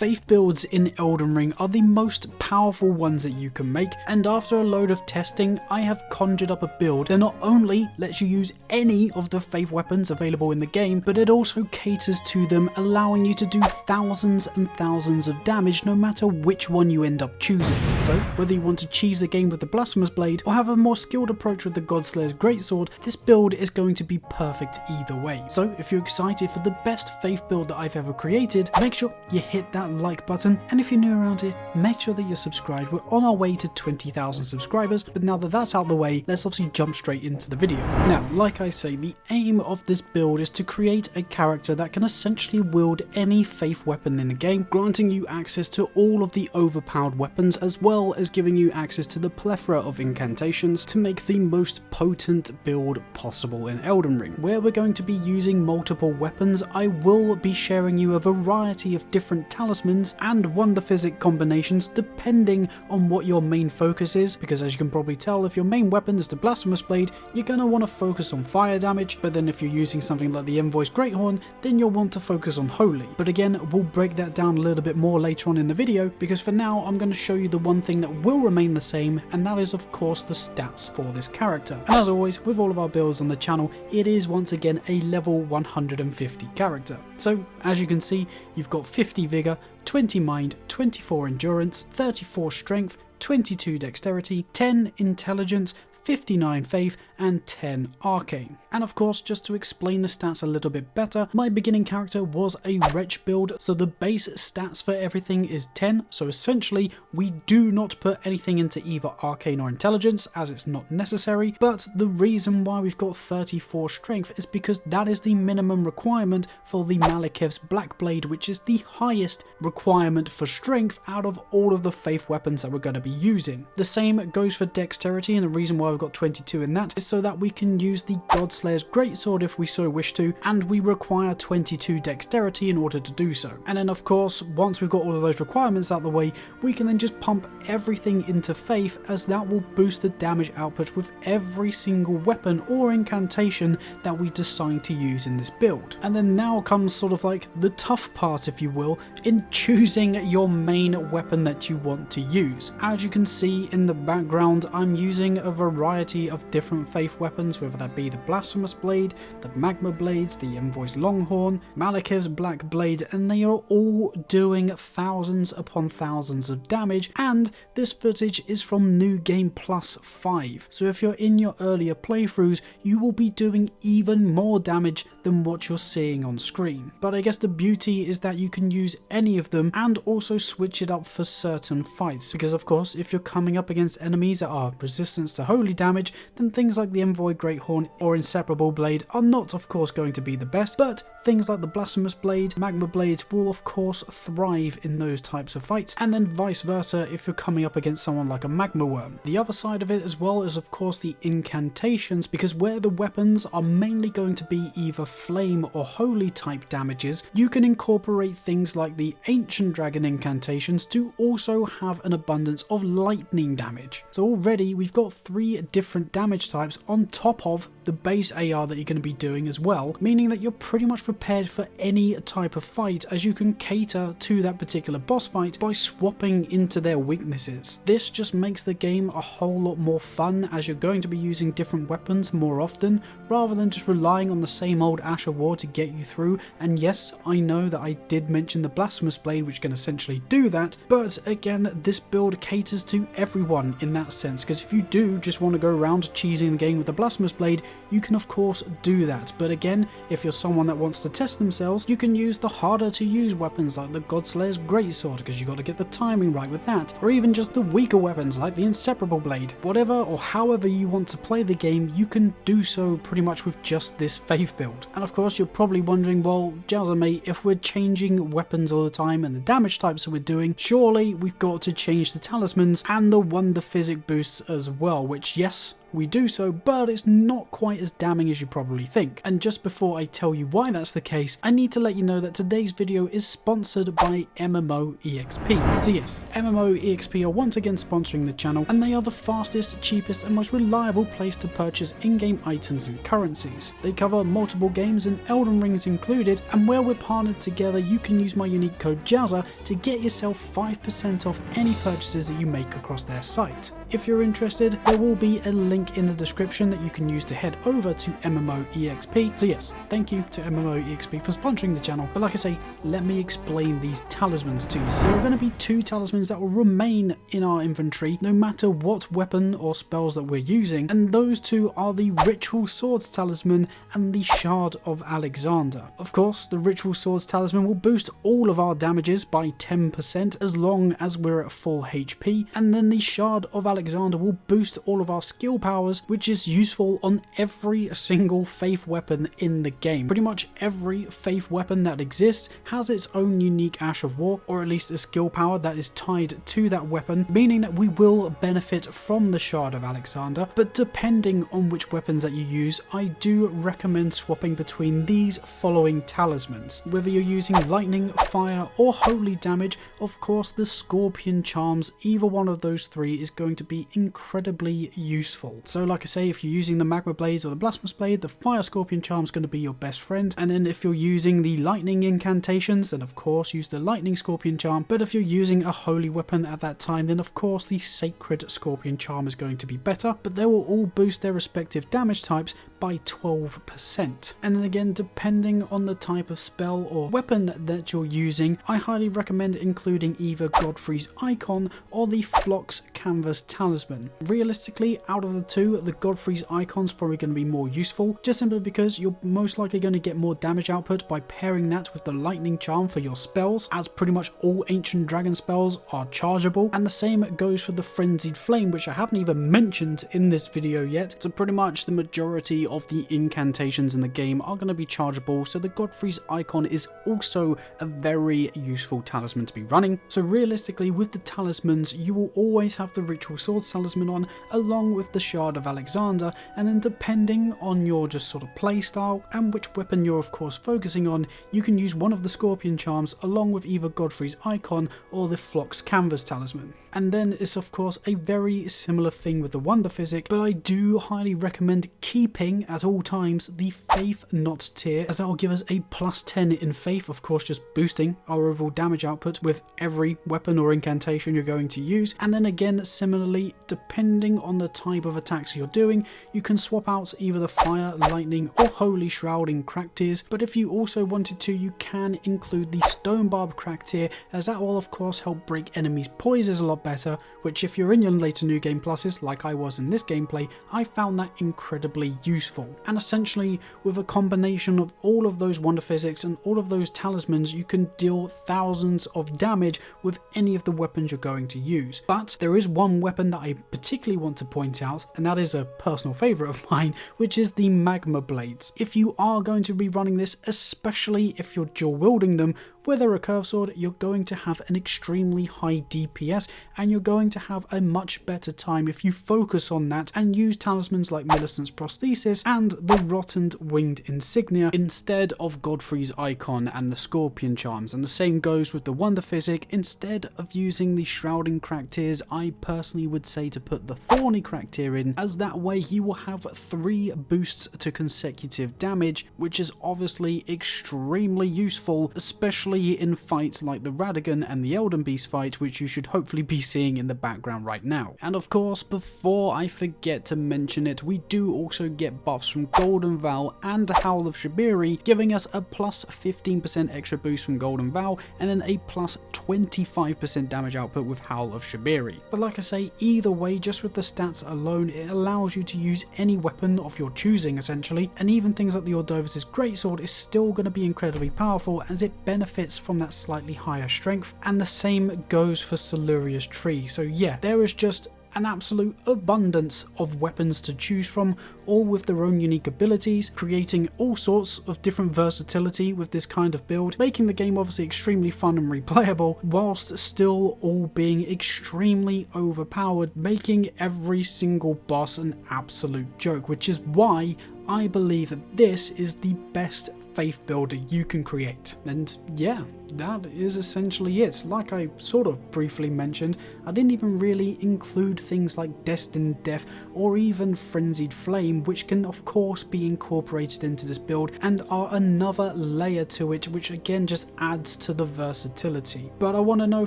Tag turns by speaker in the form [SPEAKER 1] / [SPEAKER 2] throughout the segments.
[SPEAKER 1] faith builds in Elden Ring are the most powerful ones that you can make, and after a load of testing I have conjured up a build that not only lets you use any of the faith weapons available in the game, but it also caters to them, allowing you to do thousands and thousands of damage no matter which one you end up choosing. So whether you want to cheese the game with the Blasphemous Blade or have a more skilled approach with the Godslayer's Greatsword, this build is going to be perfect either way. So if you're excited for the best faith build that I've ever created, make sure you hit that like button, and if you're new around here, make sure that you're subscribed. We're on our way to 20,000 subscribers, but now that that's out of the way, let's obviously jump straight into the video. Now, like I say, the aim of this build is to create a character that can essentially wield any faith weapon in the game, granting you access to all of the overpowered weapons, as well as giving you access to the plethora of incantations to make the most potent build possible in Elden Ring. Where we're going to be using multiple weapons, I will be sharing you a variety of different talismans and wonder physic combinations depending on what your main focus is, because as you can probably tell, if your main weapon is the Blasphemous Blade, you're going to want to focus on fire damage, but then if you're using something like the Envoy's Greathorn, then you'll want to focus on holy. But again, we'll break that down a little bit more later on in the video, because for now I'm going to show you the one thing that will remain the same, and that is of course the stats for this character. And as always, with all of our builds on the channel, it is once again a level 150 character. So as you can see, you've got 50 vigor, 20 mind, 24 endurance, 34 strength, 22 dexterity, 10 intelligence, 59 faith, and 10 arcane. And of course, just to explain the stats a little bit better, my beginning character was a wretch build, so the base stats for everything is 10, so essentially we do not put anything into either arcane or intelligence as it's not necessary, but the reason why we've got 34 strength is because that is the minimum requirement for the Malekith's Black Blade, which is the highest requirement for strength out of all of the faith weapons that we're going to be using. The same goes for dexterity, and the reason why we've got 22 in that is so that we can use the Godslayer's Greatsword if we so wish to, and we require 22 dexterity in order to do so. And then of course, once we've got all of those requirements out of the way, we can then just pump everything into faith, as that will boost the damage output with every single weapon or incantation that we decide to use in this build. And then now comes sort of like the tough part, if you will, in choosing your main weapon that you want to use. As you can see in the background, I'm using a variety of different faith weapons, whether that be the Blasphemous Blade, the Magma Blades, the Envoy's Longhorn, Malekith's Black Blade, and they are all doing thousands upon thousands of damage, and this footage is from New Game Plus 5, so if you're in your earlier playthroughs, you will be doing even more damage than what you're seeing on screen. But I guess the beauty is that you can use any of them and also switch it up for certain fights, because of course if you're coming up against enemies that are resistant to holy damage, then things like the Envoy Greathorn or Inseparable Blade are not of course going to be the best, but things like the Blasphemous Blade, Magma Blades will of course thrive in those types of fights, and then vice versa if you're coming up against someone like a Magma Worm. The other side of it as well is of course the incantations, because where the weapons are mainly going to be either flame or holy type damages, you can incorporate things like the Ancient Dragon incantations to also have an abundance of lightning damage. So already we've got 3 different damage types on top of the base AR that you're going to be doing as well, meaning that you're pretty much prepared for any type of fight, as you can cater to that particular boss fight by swapping into their weaknesses. This just makes the game a whole lot more fun, as you're going to be using different weapons more often rather than just relying on the same old Ash of War to get you through. And yes, I know that I did mention the Blasphemous Blade, which can essentially do that, but again, this build caters to everyone in that sense, because if you do just want to go around cheesing the game with the Blasphemous Blade, you can of course do that. But again, if you're someone that wants to test themselves, you can use the harder to use weapons like the Godslayer's Greatsword, because you got to get the timing right with that, or even just the weaker weapons like the Inseparable Blade. Whatever or however you want to play the game, you can do so pretty much with just this faith build. And of course you're probably wondering, well, Jowser mate, if we're changing weapons all the time and the damage types that we're doing, surely we've got to change the talismans and the wonder physic boosts as well, which yes, we do so, but it's not quite as damning as you probably think. And just before I tell you why that's the case, I need to let you know that today's video is sponsored by MMOEXP. So yes, MMOEXP are once again sponsoring the channel, and they are the fastest, cheapest and most reliable place to purchase in-game items and currencies. They cover multiple games and Elden Ring is included, and where we're partnered together you can use my unique code JAZZA to get yourself 5% off any purchases that you make across their site. If you're interested, there will be a link in the description that you can use to head over to MMOEXP. So yes, thank you to MMOEXP for sponsoring the channel, but like I say, let me explain these talismans to you. There are going to be 2 talismans that will remain in our inventory no matter what weapon or spells that we're using, and those 2 are the Ritual Swords Talisman and the Shard of Alexander. Of course, the Ritual Swords Talisman will boost all of our damages by 10% as long as we're at full HP, and then the Shard of Alexander will boost all of our skill powers, which is useful on every single faith weapon in the game. Pretty much every faith weapon that exists has its own unique Ash of War, or at least a skill power that is tied to that weapon, meaning that we will benefit from the Shard of Alexander. But depending on which weapons that you use, I do recommend swapping between these following talismans. Whether you're using lightning, fire or holy damage, of course the Scorpion Charms, either one of those 3 is going to be incredibly useful. So like I say, if you're using the Magma Blades or the Blasphemous Blade, the Fire Scorpion Charm is going to be your best friend, and then if you're using the lightning incantations, then of course use the Lightning Scorpion Charm, but if you're using a holy weapon at that time, then of course the Sacred Scorpion Charm is going to be better, but they will all boost their respective damage types by 12%. And then again, depending on the type of spell or weapon that you're using, I highly recommend including either Godfrey's Icon or the Phlox Canvas Talisman. Realistically, out of the 2, the Godfrey's Icon is probably going to be more useful, just simply because you're most likely going to get more damage output by pairing that with the Lightning Charm for your spells, as pretty much all Ancient Dragon spells are chargeable, and the same goes for the Frenzied Flame, which I haven't even mentioned in this video yet. So pretty much the majority of the incantations in the game are going to be chargeable, so the Godfrey's Icon is also a very useful talisman to be running. So realistically, with the talismans, you will always have the Ritual Swords Talisman on along with the Shard of Alexander, and then depending on your just sort of play style and which weapon you're of course focusing on, you can use one of the Scorpion Charms along with either Godfrey's Icon or the Phlox Canvas Talisman. And then it's of course a very similar thing with the Wonder Physic, but I do highly recommend keeping at all times the Faith Not tier, as that will give us a +10 in Faith, of course just boosting our overall damage output with every weapon or incantation you're going to use. And then again, similarly, depending on the type of attacks you're doing, you can swap out either the Fire, Lightning or Holy Shroud in crack tiers, but if you also wanted to, you can include the Stone Barb crack tier, as that will of course help break enemies' poises a lot better, which if you're in your later New Game Pluses like I was in this gameplay, I found that incredibly useful. And essentially, with a combination of all of those Wonder Physics and all of those talismans, you can deal thousands of damage with any of the weapons you're going to use. But there is one weapon that I particularly want to point out, and that is a personal favourite of mine, which is the Magma Blades. If you are going to be running this, especially if you're dual wielding them with a recurve sword, you're going to have an extremely high DPS, and you're going to have a much better time if you focus on that and use talismans like Millicent's Prosthesis and the Rotten Winged Insignia instead of Godfrey's Icon and the Scorpion Charms. And the same goes with the Wonder Physic. Instead of using the Shrouding crack tiers, I personally would say to put the Thorny crack tier in, as that way you will have 3 boosts to consecutive damage, which is obviously extremely useful, especially in fights like the Radagon and the Elden Beast fight, which you should hopefully be seeing in the background right now. And of course, before I forget to mention it, we do also get buffs from Golden Vow and Howl of Shibiri, giving us a +15% extra boost from Golden Vow and then a +25% damage output with Howl of Shibiri. But like I say, either way, just with the stats alone, it allows you to use any weapon of your choosing essentially, and even things like the Ordovus' Greatsword is still going to be incredibly powerful as it benefits from that slightly higher strength, and the same goes for Siluria's Tree. So yeah, there is just an absolute abundance of weapons to choose from, all with their own unique abilities, creating all sorts of different versatility with this kind of build, making the game obviously extremely fun and replayable, whilst still all being extremely overpowered, making every single boss an absolute joke, which is why I believe that this is the best faith builder you can create. And yeah, that is essentially it. Like I sort of briefly mentioned, I didn't even really include things like Destined Death or even Frenzied Flame, which can of course be incorporated into this build and are another layer to it, which again just adds to the versatility. But I want to know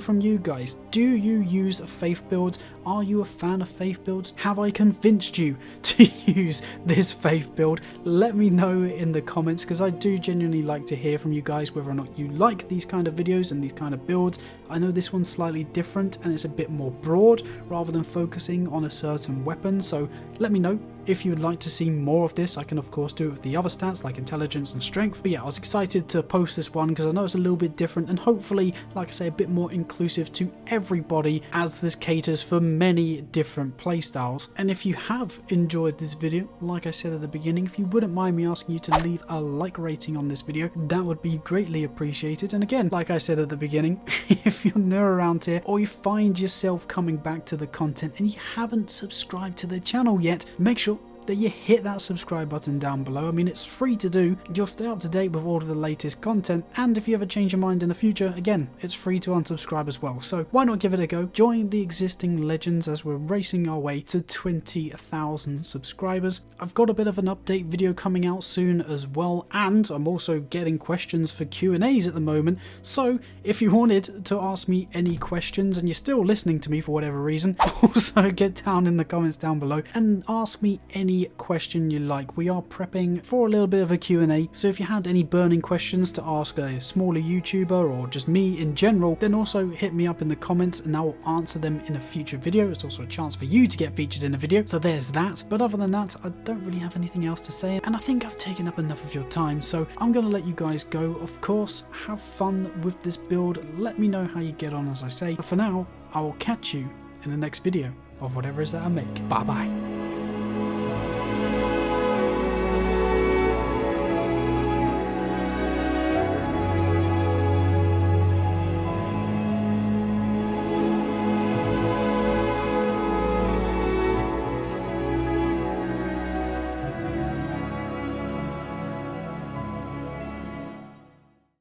[SPEAKER 1] from you guys, do you use faith builds? Are you a fan of faith builds? Have I convinced you to use this faith build? Let me know in the comments, because I do genuinely like to hear from you guys whether or not you like these kind of videos and these kind of builds. I know this one's slightly different and it's a bit more broad rather than focusing on a certain weapon, so let me know if you would like to see more of this. I can of course do it with the other stats like intelligence and strength. But yeah, I was excited to post this one because I know it's a little bit different and hopefully, like I say, a bit more inclusive to everybody, as this caters for many different playstyles. And if you have enjoyed this video, like I said at the beginning, if you wouldn't mind me asking you to leave a like rating on this video, that would be greatly appreciated. And again, like I said at the beginning, if you're new around here or you find yourself coming back to the content and you haven't subscribed to the channel yet, make sure that you hit that subscribe button down below. I mean, it's free to do, you'll stay up to date with all of the latest content, and if you ever change your mind in the future, again, it's free to unsubscribe as well. So why not give it a go? Join the existing legends as we're racing our way to 20,000 subscribers. I've got a bit of an update video coming out soon as well, and I'm also getting questions for Q&As at the moment, so if you wanted to ask me any questions and you're still listening to me for whatever reason, also get down in the comments down below and ask me any question you like. We are prepping for a little bit of a Q&A, so if you had any burning questions to ask a smaller YouTuber or just me in general, then also hit me up in the comments and I will answer them in a future video. It's also a chance for you to get featured in a video, so there's that. But other than that, I don't really have anything else to say, and I think I've taken up enough of your time, so I'm gonna let you guys go. Of course, have fun with this build, let me know how you get on, as I say, but for now I will catch you in the next video of whatever it is that I make. Bye bye.